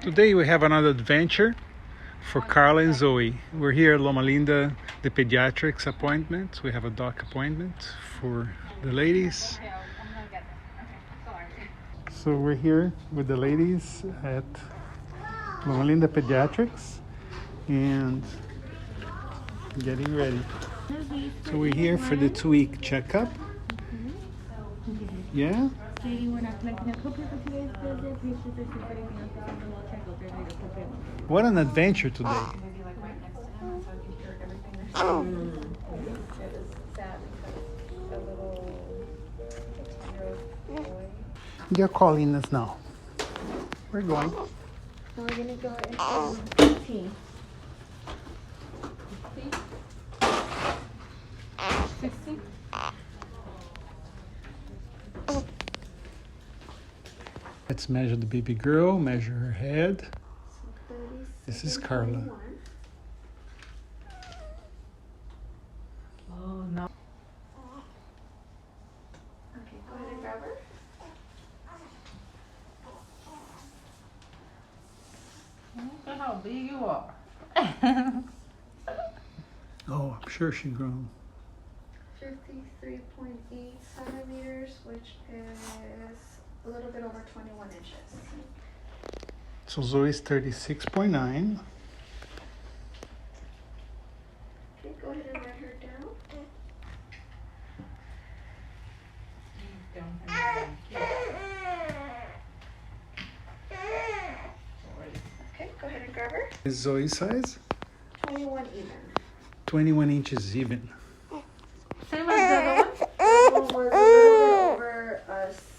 Today we have another adventure for Carla and Zoe. We're here at Loma Linda, the pediatrics appointment. We have a doc appointment for the ladies. So we're here with the ladies at Loma Linda Pediatrics and getting ready. So we're here for the 2-week checkup. Yeah? What an adventure today. They're calling us now. We're going. So we're gonna go into 15. 16. Let's measure the baby girl, measure her head. This is Carla. Oh, no. Okay, go ahead and grab her. Look at how big you are. Oh, I'm sure she's grown. 53.8 centimeters, which is a little bit over 21 inches. So Zoe's 36.9. Okay, go ahead and write her down. Okay, go ahead and grab her. Is Zoe's size? 21 even. 21 inches even. Same as the other one? That one was a little bit over,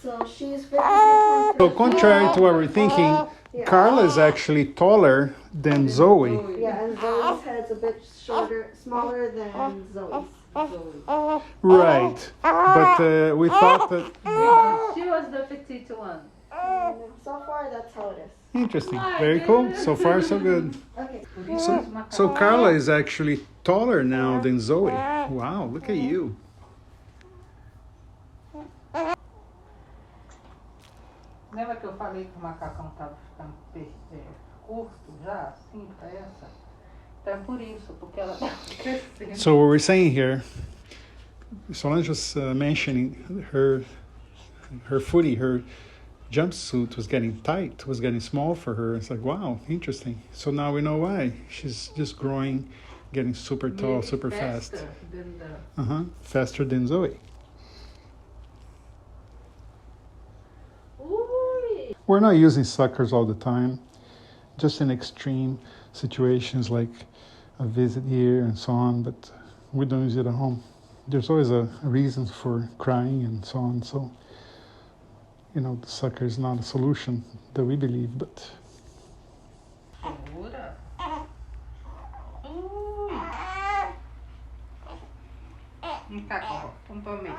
so she's 53.3. So contrary to what we're thinking, Yeah. Carla is actually taller than Zoe. Yeah, and Zoe's head's a bit shorter, smaller than Zoe's. Right. But we thought that... She was the petite one. And so far, that's how it is. Interesting. Very cool. So far, so good. Okay. So Carla is actually taller now than Zoe. Wow, look at you. Lembra que eu falei que o macacão estava ficando curto já, assim, pra essa? Então é por isso, porque ela tá crescendo. So what we're saying here, Solange was mentioning her footy, her jumpsuit was getting tight, was getting small for her. It's like, wow, interesting. So now we know why. She's just growing, getting super tall, super fast. Faster than Zoe. We're not using suckers all the time, just in extreme situations like a visit here and so on, but we don't use it at home. There's always a reason for crying and so on, so, you know, the sucker is not a solution that we believe, but... Segura. Macacão, vamos pra mim.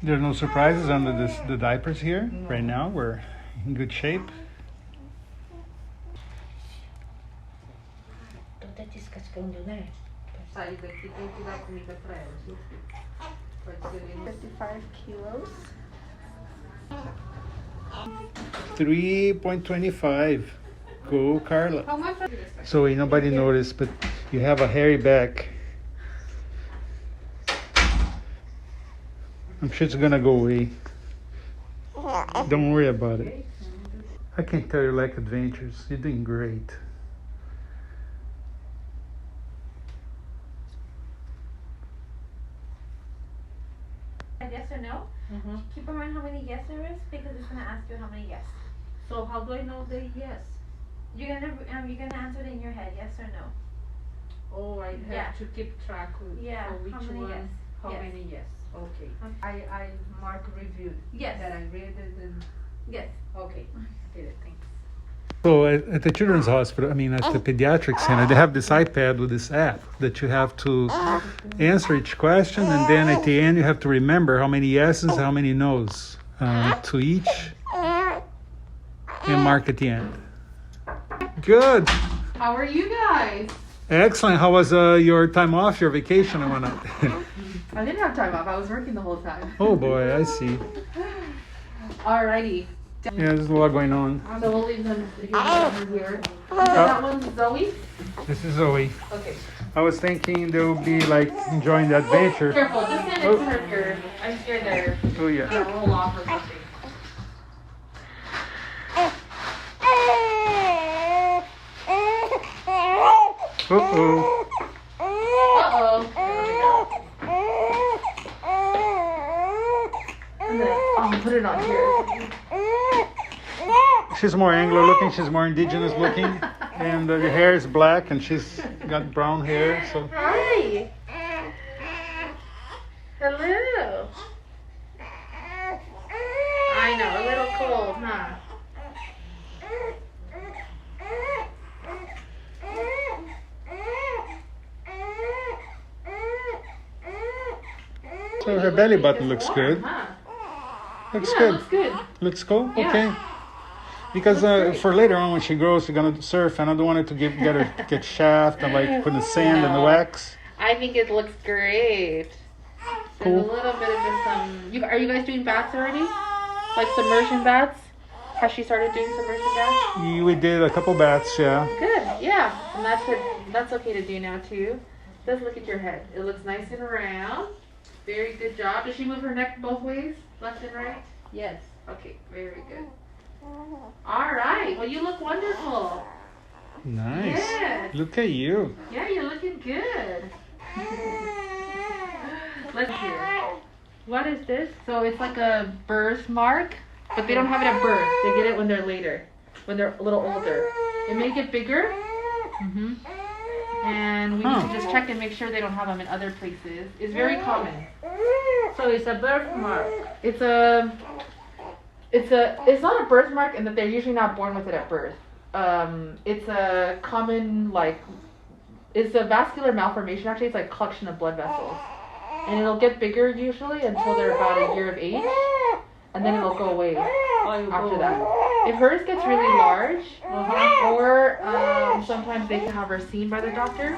There are no surprises under the diapers here. Right now, we're in good shape. Tô até descascando, né? Sair daqui tem que dar comida pra ela, viu? Pode ser ele. 55 kilos. 3.25. Go, Carla. How much? So nobody noticed, but you have a hairy back. I'm sure it's gonna go away. Don't worry about it. I can't tell you like adventures. You're doing great. Yes or no? Keep in mind how many yes there is because it's gonna ask you how many yes. So how do I know the yes? You're gonna answer it in your head, yes or no. Oh, I have Yeah. to keep track of Yeah, for which how many one, yes? how Yes. many yes. Okay. I mark reviewed. Yes. That I read it and Yes. okay. Did it, thanks. So at the Children's Hospital, I mean at the Pediatric Center, they have this iPad with this app that you have to answer each question, and then at the end you have to remember how many yeses, how many nos to each, and mark at the end. Good. How are you guys? Excellent. How was your time off, your vacation and whatnot? I didn't have time off. I was working the whole time. Oh boy, I see. Alrighty. Yeah, there's a lot going on. So we'll leave them here. So that one's Zoe? This is Zoe. Okay. I was thinking they'll be like enjoying the adventure. Careful, just stand next to her here. I'm scared they're Oh yeah. gonna roll off or something. Uh-oh. Uh-oh. And then, put it on here. She's more Anglo looking, she's more indigenous looking. And the hair is black and she's got brown hair. So Hi. Hello. I know, a little cold, huh? So her belly button looks good. Looks Yeah, good. looks good. Looks cool? Yeah. Okay. Because for later on when she grows, she's gonna surf, and I don't want her to get shaft and like put the sand and the No. wax. I think it looks great. Cool. There's a little bit of just some. Are you guys doing baths already? Like submersion baths? Has she started doing submersion baths? We did a couple baths, yeah. Good. Yeah, and that's okay to do now too. Just look at your head. It looks nice and round. Very good job. Does she move her neck both ways, left and right? Yes. Okay, very good. All right. Well, you look wonderful. Nice. Yes. Look at you. Yeah, you're looking good. Let's hear. What is this? So it's like a birthmark, but they don't have it at birth. They get it when they're later, when they're a little older. It may get bigger. Mm-hmm. And we need to just check and make sure they don't have them in other places. It's very common. So it's a birthmark. It's not a birthmark in that they're usually not born with it at birth. It's a common, it's a vascular malformation. Actually, it's like a collection of blood vessels. And it'll get bigger usually until they're about a year of age. And then it'll go away after that. If hers gets really large, or sometimes they can have her seen by the doctor,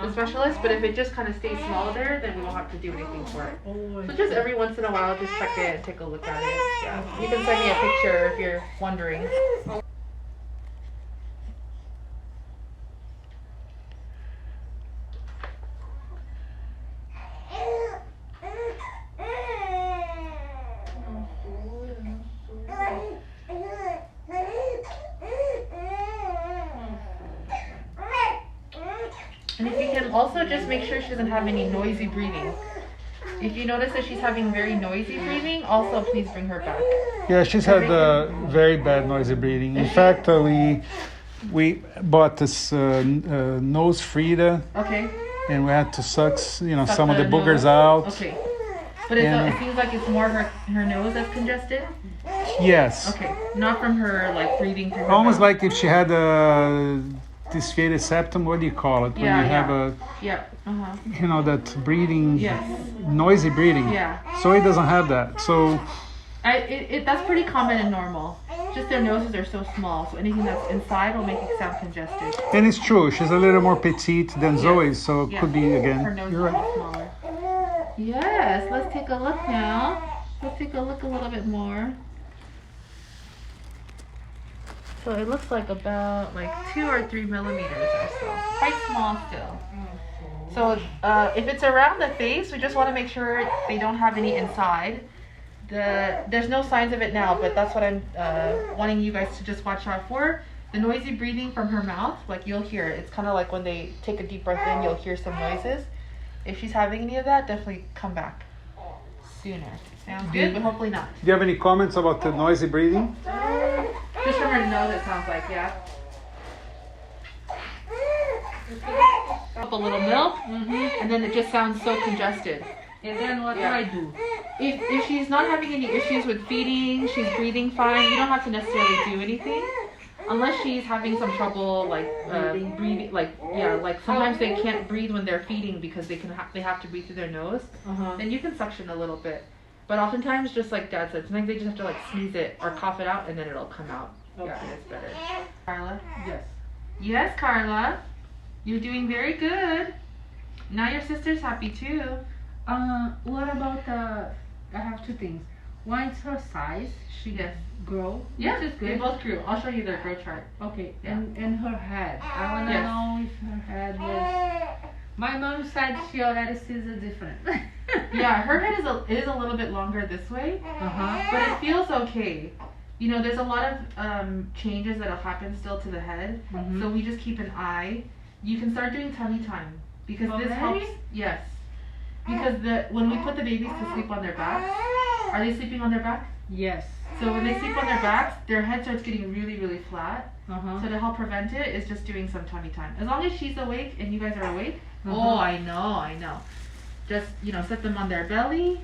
the specialist. But if it just kind of stays small there, then we won't have to do anything for it. So just every once in a while, just check it and take a look at it. Yeah. You can send me a picture if you're wondering. And if you can also just make sure she doesn't have any noisy breathing. If you notice that she's having very noisy breathing, also please bring her back. Yeah, she's had very bad noisy breathing. In fact, we bought this nose Frida, Okay. and we had to suck Suck some of the the boogers nose. out. Okay. But it seems like it's more her nose that's congested? Yes. Okay. Not from her breathing through her Almost mouth. like if she had a dysphagia septum. What do you call it? When Yeah, you have Yeah. that breathing, Yes. noisy breathing. Yeah. So it doesn't have that. So That's pretty common and normal. Just their noses are so small, so anything that's inside will make it sound congested. and it's true. She's a little more petite than Zoe, so it Yeah. could be again. Her nose You're is right. smaller. Yes, let's take a look now. Let's take a look a little bit more. So it looks like about 2 or 3 millimeters or so. Quite small still. So if it's around the face, we just want to make sure they don't have any inside. There's no signs of it now, but that's what I'm wanting you guys to just watch out for. The noisy breathing from her mouth, you'll hear it. It's kind of like when they take a deep breath in, you'll hear some noises. If she's having any of that, definitely come back sooner. Sounds good, but hopefully not. Do you have any comments about the noisy breathing? Just from her nose, it sounds like, yeah. Up a little milk, and then it just sounds so congested. And then what Yeah. do I do? If she's not having any issues with feeding, she's breathing fine, you don't have to necessarily do anything. Unless she's having some trouble, breathing, sometimes they can't breathe when they're feeding because they have to breathe through their nose. Then you can suction a little bit. But oftentimes, just like Dad said, sometimes they just have to sneeze it or cough it out, and then it'll come out. Okay. Yeah, it's better. Carla? Yes. Yes, Carla. You're doing very good. Now your sister's happy too. What about I have two things. One is her size. She Yes. grow. Yeah, Which is they good. both grew. I'll show you their growth chart. Okay. Yeah. And her head. I wanna Yes. know if her head was. My mom said she already sees a difference. Yeah, her head is a little bit longer this way, but it feels okay. You know, there's a lot of changes that'll happen still to the head, Mhm. so we just keep an eye. You can start doing tummy time because this Already? helps. Yes, because when we put the babies to sleep on their backs, are they sleeping on their back? Yes. So when they sleep on their backs, their head starts getting really, really flat. Uh-huh. So to help prevent it is just doing some tummy time. As long as she's awake and you guys are awake. Uh-huh. Oh, I know. Just, set them on their belly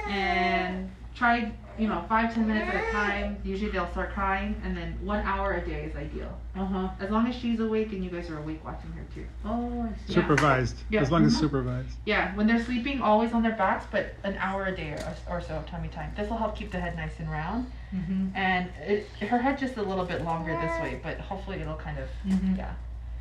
and try, 5-10 minutes at a time. Usually they'll start crying, and then 1 hour a day is ideal. Uh-huh. As long as she's awake and you guys are awake watching her too. Oh, I see. Supervised. Yeah. As long as Mhm. supervised. Yeah, when they're sleeping, always on their backs, but an hour a day or so of tummy time. This will help keep the head nice and round. Mm-hmm. And her head's just a little bit longer this way, but hopefully it'll kind of, Mhm. yeah.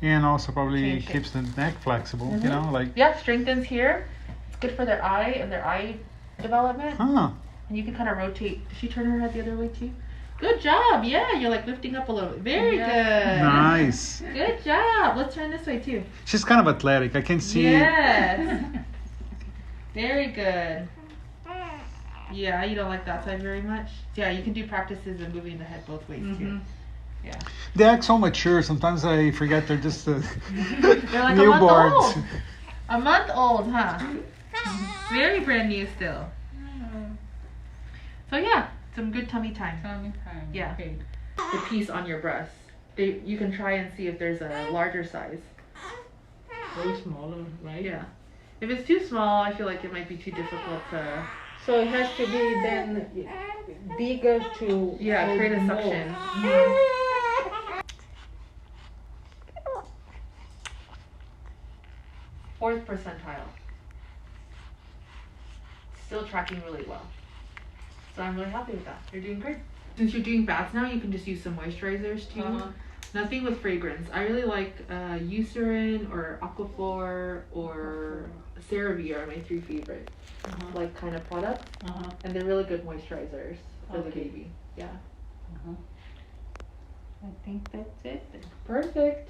And also probably Change shape. keeps the neck flexible, Mhm. you know, like, Yeah, strengthens here. It's good for their eye and their eye development. huh. And you can kind of rotate. Does she turn her head the other way too? Good job. Yeah, you're like lifting up a little bit. Very good. Nice. Good job. Let's turn this way too. She's kind of athletic. I can see. Yes. Very good. Yeah, you don't like that side very much? Yeah, you can do practices of moving the head both ways too. Mhm. Yeah. They act so mature. Sometimes I forget they're just They're like newborns. a month old, huh? Very brand new still. So yeah, some good tummy time. Tummy time. Yeah. Okay. The piece on your breast. You can try and see if there's a larger size. Very smaller, right? Yeah. If it's too small, I feel like it might be too difficult to So it has to be then bigger to create a hold more. suction. Fourth percentile. Still tracking really well. So I'm really happy with that. You're doing great. Since you're doing baths now, you can just use some moisturizers too. Uh-huh. Nothing with fragrance. I really like Eucerin or Aquaphor or CeraVe are my 3 favorite like kind of products, Uh-huh. and they're really good moisturizers for the Okay. baby. Yeah. Uh-huh. I think that's it then. Perfect.